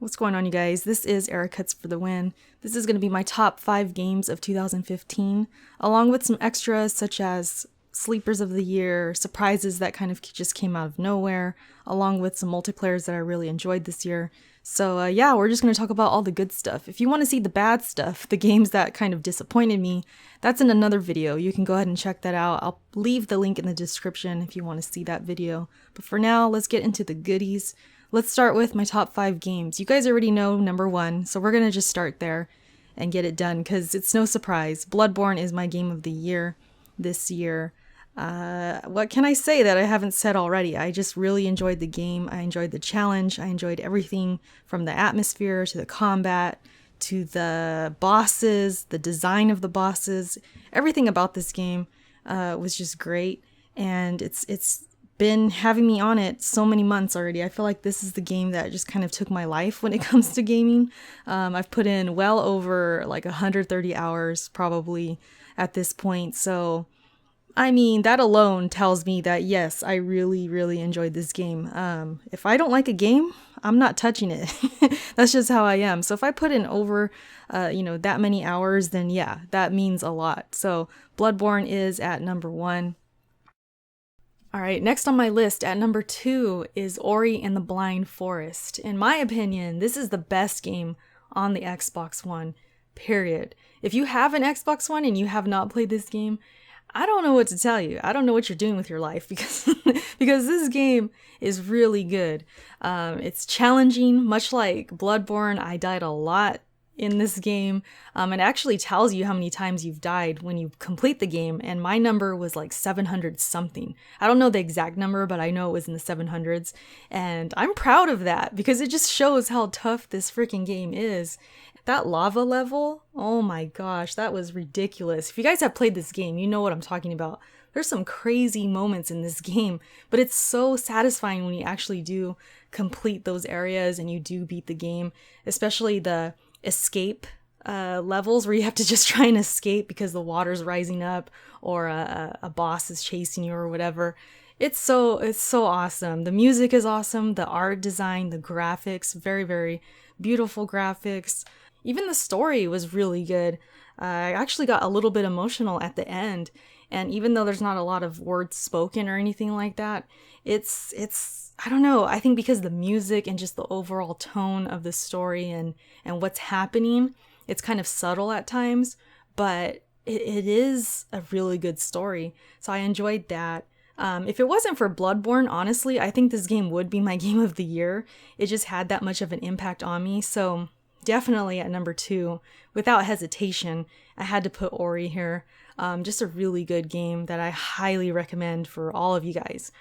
What's going on, you guys? This is Eric Cuts for the Win. This is going to be my top 5 games of 2015, along with some extras such as sleepers of the year, surprises that kind of just came out of nowhere, along with some multiplayers that I really enjoyed this year. So yeah, we're just going to talk about all the good stuff. If you want to see the bad stuff, the games that kind of disappointed me, that's in another video. You can go ahead and check that out. I'll leave the link in the description if you want to see that video. But for now, let's get into the goodies. Let's start with my top 5 games. You guys already know number 1, so we're going to just start there and get it done because it's no surprise. Bloodborne is my game of the year this year. What can I say that I haven't said already? I just really enjoyed the game. I enjoyed the challenge. I enjoyed everything from the atmosphere to the combat to the bosses, the design of the bosses. Everything about this game was just great, and it's been having me on it so many months already. I feel like this is the game that just kind of took my life when it comes to gaming. I've put in well over like 130 hours probably at this point. So, I mean, that alone tells me that yes, I really, really enjoyed this game. If I don't like a game, I'm not touching it. That's just how I am. So if I put in over, that many hours, then yeah, that means a lot. So Bloodborne is at number 1. All right, next on my list at number 2 is Ori and the Blind Forest. In my opinion, this is the best game on the Xbox One, period. If you have an Xbox One and you have not played this game, I don't know what to tell you. I don't know what you're doing with your life because because this game is really good. It's challenging, much like Bloodborne. I died a lot in this game. It actually tells you how many times you've died when you complete the game, and my number was like 700 something. I don't know the exact number, but I know it was in the 700s, and I'm proud of that because it just shows how tough this freaking game is. That lava level, oh my gosh, that was ridiculous. If you guys have played this game, you know what I'm talking about. There's some crazy moments in this game, but it's so satisfying when you actually do complete those areas and you do beat the game, especially the escape levels where you have to just try and escape because the water's rising up or a boss is chasing you or whatever. It's so awesome. The music is awesome. The art design, the graphics, very, very beautiful graphics. Even the story was really good. I actually got a little bit emotional at the end, and even though there's not a lot of words spoken or anything like that, it's I don't know, I think because the music and just the overall tone of the story and what's happening, it's kind of subtle at times, but it is a really good story. So I enjoyed that. If it wasn't for Bloodborne, honestly, I think this game would be my game of the year. It just had that much of an impact on me. So definitely at number 2, without hesitation, I had to put Ori here. Just a really good game that I highly recommend for all of you guys.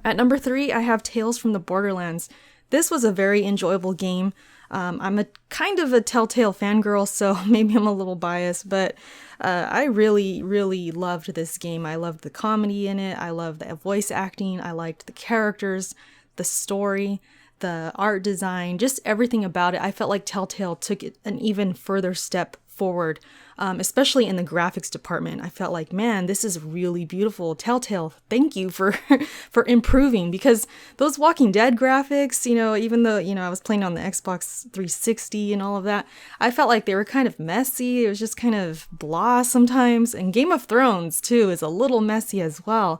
At number 3, I have Tales from the Borderlands. This was a very enjoyable game. I'm a kind of a Telltale fangirl, so maybe I'm a little biased, but I really, really loved this game. I loved the comedy in it. I loved the voice acting. I liked the characters, the story, the art design, just everything about it. I felt like Telltale took it an even further step forward, especially in the graphics department. I felt like, man, this is really beautiful. Telltale, thank you for for improving, because those Walking Dead graphics, even though, I was playing on the Xbox 360 and all of that, I felt like they were kind of messy. It was just kind of blah sometimes. And Game of Thrones, too, is a little messy as well.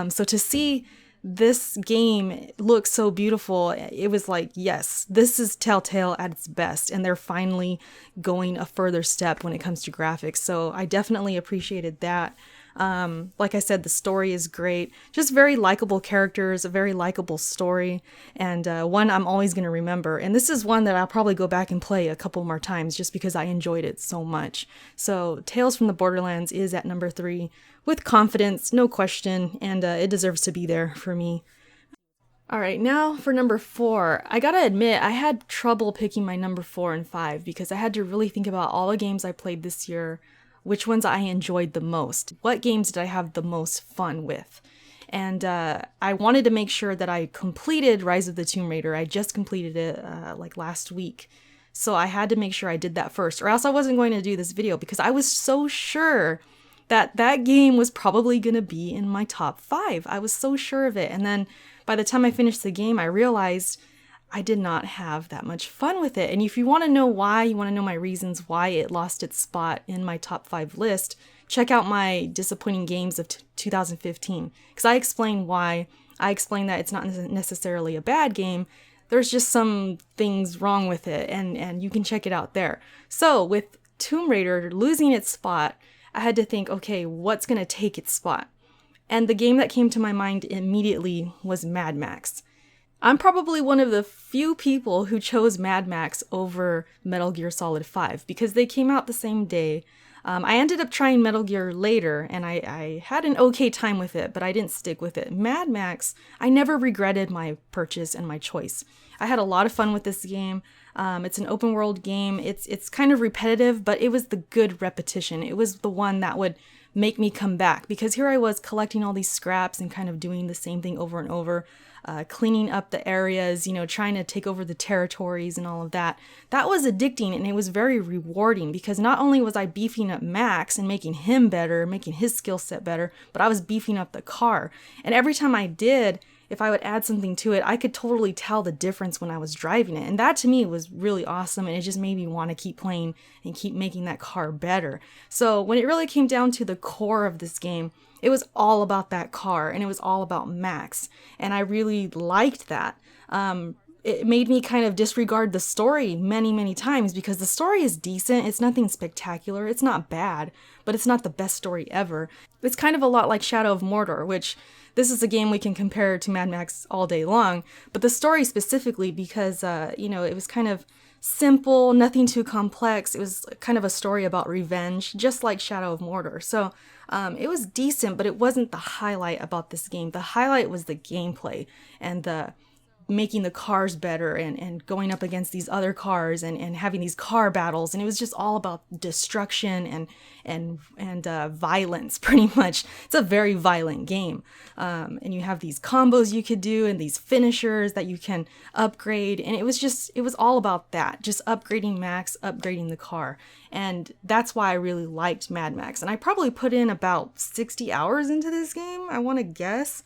So to see this game looks so beautiful, it was like, yes, this is Telltale at its best, and they're finally going a further step when it comes to graphics. So I definitely appreciated that. Like I said, the story is great. Just very likable characters, a very likable story, and one I'm always going to remember. And this is one that I'll probably go back and play a couple more times just because I enjoyed it so much. So Tales from the Borderlands is at number 3 with confidence, no question, and it deserves to be there for me. All right, now for number 4. I gotta admit, I had trouble picking my number 4 and 5 because I had to really think about all the games I played this year, which ones I enjoyed the most. What games did I have the most fun with? And I wanted to make sure that I completed Rise of the Tomb Raider. I just completed it like last week. So I had to make sure I did that first, or else I wasn't going to do this video because I was so sure that game was probably going to be in my top 5. I was so sure of it. And then by the time I finished the game, I realized I did not have that much fun with it. And if you want to know why, you want to know my reasons why it lost its spot in my top 5 list, check out my disappointing games of 2015, because I explain why. I explain that it's not necessarily a bad game. There's just some things wrong with it, and you can check it out there. So with Tomb Raider losing its spot, I had to think, okay, what's going to take its spot? And the game that came to my mind immediately was Mad Max. I'm probably one of the few people who chose Mad Max over Metal Gear Solid 5 because they came out the same day. I ended up trying Metal Gear later, and I had an okay time with it, but I didn't stick with it. Mad Max, I never regretted my purchase and my choice. I had a lot of fun with this game. It's an open world game. It's kind of repetitive, but it was the good repetition. It was the one that would make me come back, because here I was collecting all these scraps and kind of doing the same thing over and over. Cleaning up the areas, trying to take over the territories and all of that. That was addicting, and it was very rewarding because not only was I beefing up Max and making him better, making his skill set better, but I was beefing up the car. And every time I did, if I would add something to it, I could totally tell the difference when I was driving it. And that to me was really awesome, and it just made me want to keep playing and keep making that car better. So when it really came down to the core of this game, it was all about that car, and it was all about Max. And I really liked that. It made me kind of disregard the story many, many times because the story is decent. It's nothing spectacular. It's not bad, but it's not the best story ever. It's kind of a lot like Shadow of Mordor, which this is a game we can compare to Mad Max all day long. But the story specifically, because, it was kind of simple, nothing too complex. It was kind of a story about revenge, just like Shadow of Mordor. So it was decent, but it wasn't the highlight about this game. The highlight was the gameplay and the making the cars better and going up against these other cars and having these car battles. And it was just all about destruction and violence, pretty much. It's a very violent game. And you have these combos you could do and these finishers that you can upgrade. And it was all about that, just upgrading Max, upgrading the car. And that's why I really liked Mad Max. And I probably put in about 60 hours into this game, I want to guess.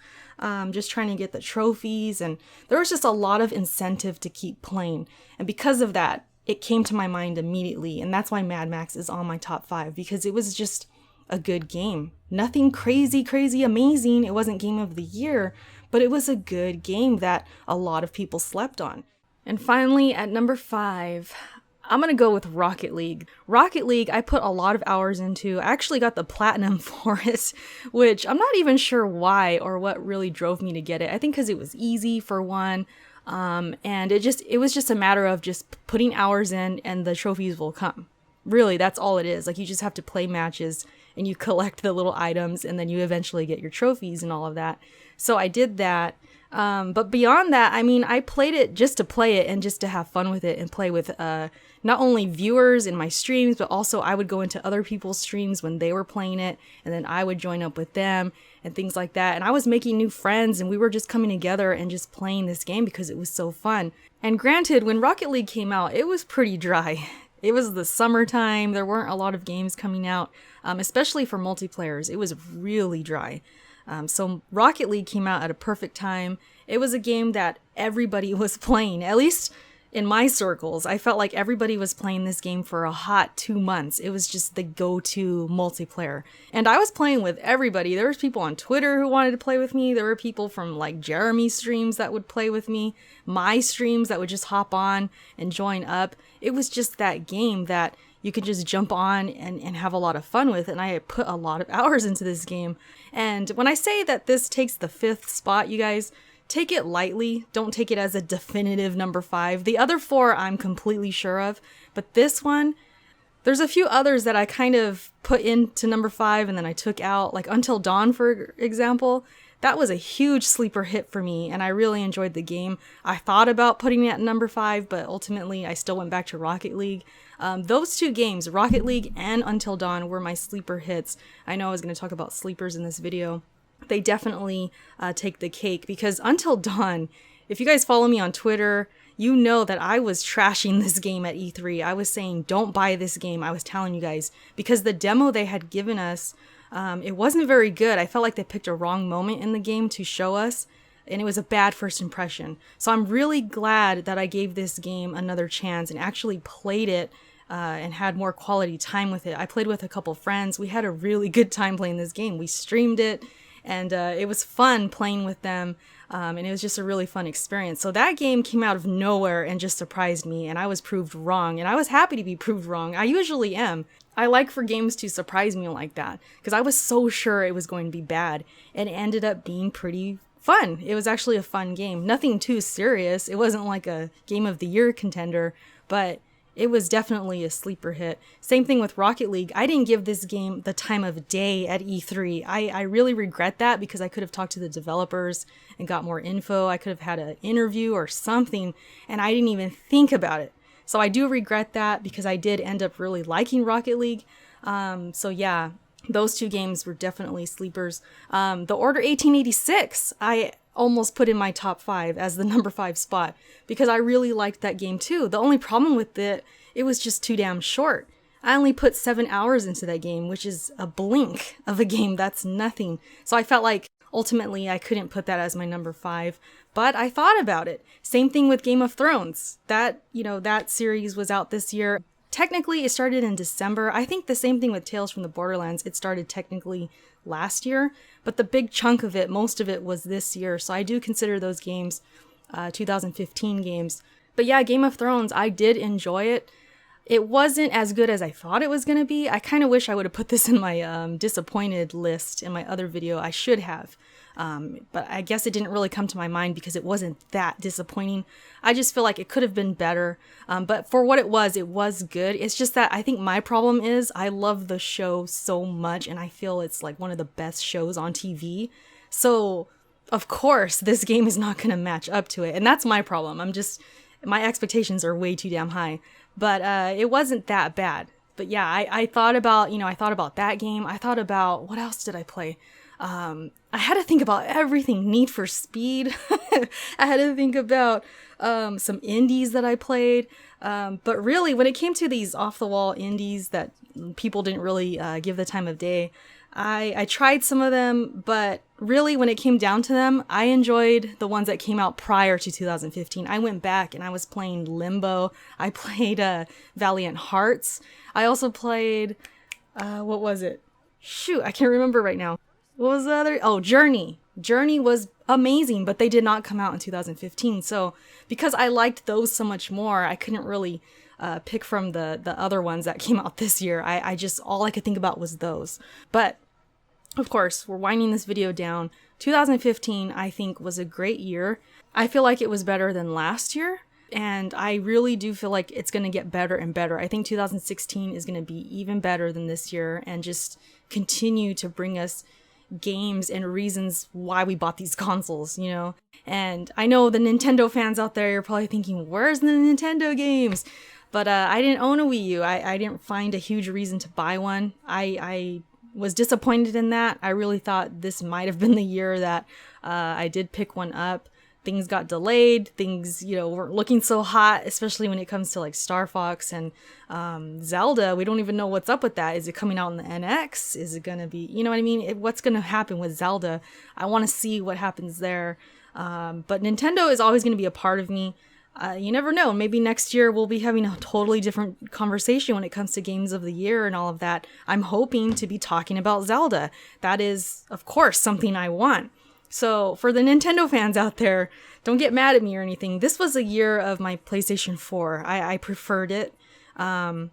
Just trying to get the trophies, and there was just a lot of incentive to keep playing. And because of that, it came to my mind immediately, and that's why Mad Max is on my top 5, because it was just a good game. Nothing crazy, amazing. It wasn't Game of the Year, but it was a good game that a lot of people slept on. And finally, at number 5, I'm going to go with Rocket League. Rocket League, I put a lot of hours into. I actually got the platinum for it, which I'm not even sure why or what really drove me to get it. I think because it was easy, for one, and it was just a matter of just putting hours in and the trophies will come. Really, that's all it is. Like, you just have to play matches and you collect the little items and then you eventually get your trophies and all of that. So I did that. But beyond that, I played it just to play it and just to have fun with it and play with not only viewers in my streams, but also I would go into other people's streams when they were playing it, and then I would join up with them and things like that. And I was making new friends, and we were just coming together and just playing this game because it was so fun. And granted, when Rocket League came out, it was pretty dry. It was the summertime. There weren't a lot of games coming out, especially for multiplayers. It was really dry. So Rocket League came out at a perfect time. It was a game that everybody was playing, at least in my circles. I felt like everybody was playing this game for a hot 2 months. It was just the go-to multiplayer. And I was playing with everybody. There was people on Twitter who wanted to play with me. There were people from like Jeremy's streams that would play with me. My streams that would just hop on and join up. It was just that game that you could just jump on and have a lot of fun with. And I put a lot of hours into this game. And when I say that this takes the 5th spot, you guys, take it lightly. Don't take it as a definitive number 5. The other 4 I'm completely sure of. But this one, there's a few others that I kind of put into number 5 and then I took out. Like Until Dawn, for example. That was a huge sleeper hit for me, and I really enjoyed the game. I thought about putting it at number 5, but ultimately I still went back to Rocket League. Those 2 games, Rocket League and Until Dawn, were my sleeper hits. I know I was going to talk about sleepers in this video. They definitely take the cake, because Until Dawn, if you guys follow me on Twitter, you know that I was trashing this game at E3. I was saying, don't buy this game. I was telling you guys, because the demo they had given us, it wasn't very good. I felt like they picked a wrong moment in the game to show us and it was a bad first impression. So I'm really glad that I gave this game another chance and actually played it and had more quality time with it. I played with a couple friends. We had a really good time playing this game. We streamed it, and it was fun playing with them, and it was just a really fun experience. So that game came out of nowhere and just surprised me, and I was proved wrong, and I was happy to be proved wrong. I usually am. I like for games to surprise me like that, because I was so sure it was going to be bad, and it ended up being pretty fun. It was actually a fun game. Nothing too serious. It wasn't like a Game of the Year contender, but it was definitely a sleeper hit. Same thing with Rocket League. I didn't give this game the time of day at E3. I really regret that, because I could have talked to the developers and got more info. I could have had an interview or something, and I didn't even think about it. So I do regret that, because I did end up really liking Rocket League. So yeah, those two games were definitely sleepers. The Order 1886, I almost put in my top 5 as the number 5 spot, because I really liked that game too. The only problem with it was just too damn short. I only put 7 hours into that game, which is a blink of a game. That's nothing. So I felt like ultimately I couldn't put that as my number 5, but I thought about it. Same thing with Game of Thrones. That series was out this year. Technically, it started in December. I think the same thing with Tales from the Borderlands. It started technically last year, but the big chunk of it, most of it was this year. So I do consider those games 2015 games. But yeah, Game of Thrones, I did enjoy it. It wasn't as good as I thought it was going to be. I kind of wish I would have put this in my disappointed list in my other video. I should have. But I guess it didn't really come to my mind because it wasn't that disappointing. I just feel like it could have been better. But for what it was good. It's just that I think my problem is I love the show so much, and I feel it's like one of the best shows on TV. So of course this game is not going to match up to it. And that's my problem. My expectations are way too damn high. But it wasn't that bad. But yeah, I thought about that game. I thought about, what else did I play? I had to think about everything. Need for Speed. I had to think about some indies that I played. But really, when it came to these off-the-wall indies that people didn't really give the time of day, I tried some of them, but really when it came down to them, I enjoyed the ones that came out prior to 2015. I went back and I was playing Limbo. I played Valiant Hearts. I also played, what was it? Shoot, I can't remember right now. What was the other? Oh, Journey. Journey was amazing, but they did not come out in 2015. So because I liked those so much more, I couldn't really pick from the other ones that came out this year. I just, all I could think about was those. But of course, we're winding this video down. 2015, I think, was a great year. I feel like it was better than last year. And I really do feel like it's going to get better and better. I think 2016 is going to be even better than this year and just continue to bring us games and reasons why we bought these consoles, you know? And I know the Nintendo fans out there, you're probably thinking, where's the Nintendo games? But I didn't own a Wii U. I didn't find a huge reason to buy one. I was disappointed in that. I really thought this might have been the year that I did pick one up. Things got delayed. Things, weren't looking so hot, especially when it comes to like Star Fox and Zelda. We don't even know what's up with that. Is it coming out on the NX? Is it going to be, you know what I mean? What's going to happen with Zelda? I want to see what happens there. But Nintendo is always going to be a part of me. You never know. Maybe next year we'll be having a totally different conversation when it comes to games of the year and all of that. I'm hoping to be talking about Zelda. That is, of course, something I want. So for the Nintendo fans out there, don't get mad at me or anything. This was a year of my PlayStation 4. I preferred it. When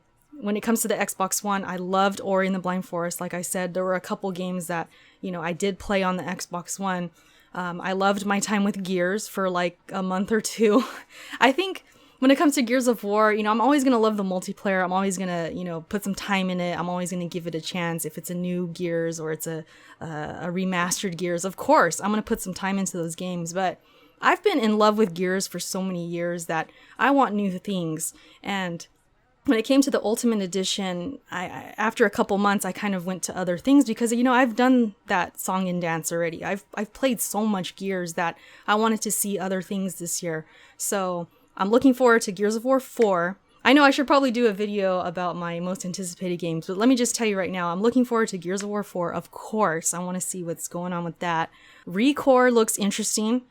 it comes to the Xbox One, I loved Ori and the Blind Forest. Like I said, there were a couple games that, I did play on the Xbox One. I loved my time with Gears for like a month or two. I think when it comes to Gears of War, I'm always going to love the multiplayer. I'm always going to, put some time in it. I'm always going to give it a chance. If it's a new Gears or it's a remastered Gears, of course, I'm going to put some time into those games. But I've been in love with Gears for so many years that I want new things. And when it came to the Ultimate Edition, after a couple months, I kind of went to other things because, I've done that song and dance already. I've played so much Gears that I wanted to see other things this year. So I'm looking forward to Gears of War 4. I know I should probably do a video about my most anticipated games, but let me just tell you right now, I'm looking forward to Gears of War 4. Of course, I want to see what's going on with that. ReCore looks interesting.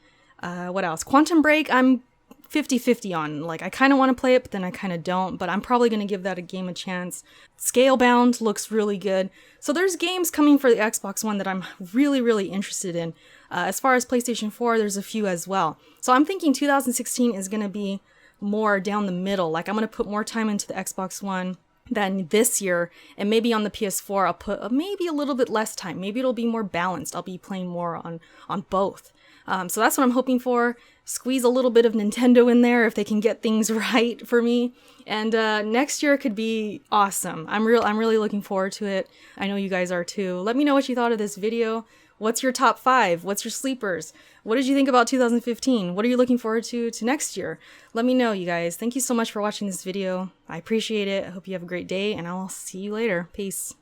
What else? Quantum Break, I'm 50-50 on. Like, I kind of want to play it, but then I kind of don't. But I'm probably going to give that a game a chance. Scalebound looks really good. So there's games coming for the Xbox One that I'm really, really interested in. As far as PlayStation 4, there's a few as well. So I'm thinking 2016 is going to be more down the middle. Like, I'm going to put more time into the Xbox One than this year, and maybe on the PS4 I'll put maybe a little bit less time. Maybe it'll be more balanced. I'll be playing more on both. So that's what I'm hoping for. Squeeze a little bit of Nintendo in there if they can get things right for me. And next year could be awesome. I'm really looking forward to it. I know you guys are too. Let me know what you thought of this video. What's your top 5? What's your sleepers? What did you think about 2015? What are you looking forward to next year? Let me know, you guys. Thank you so much for watching this video. I appreciate it. I hope you have a great day, and I'll see you later. Peace.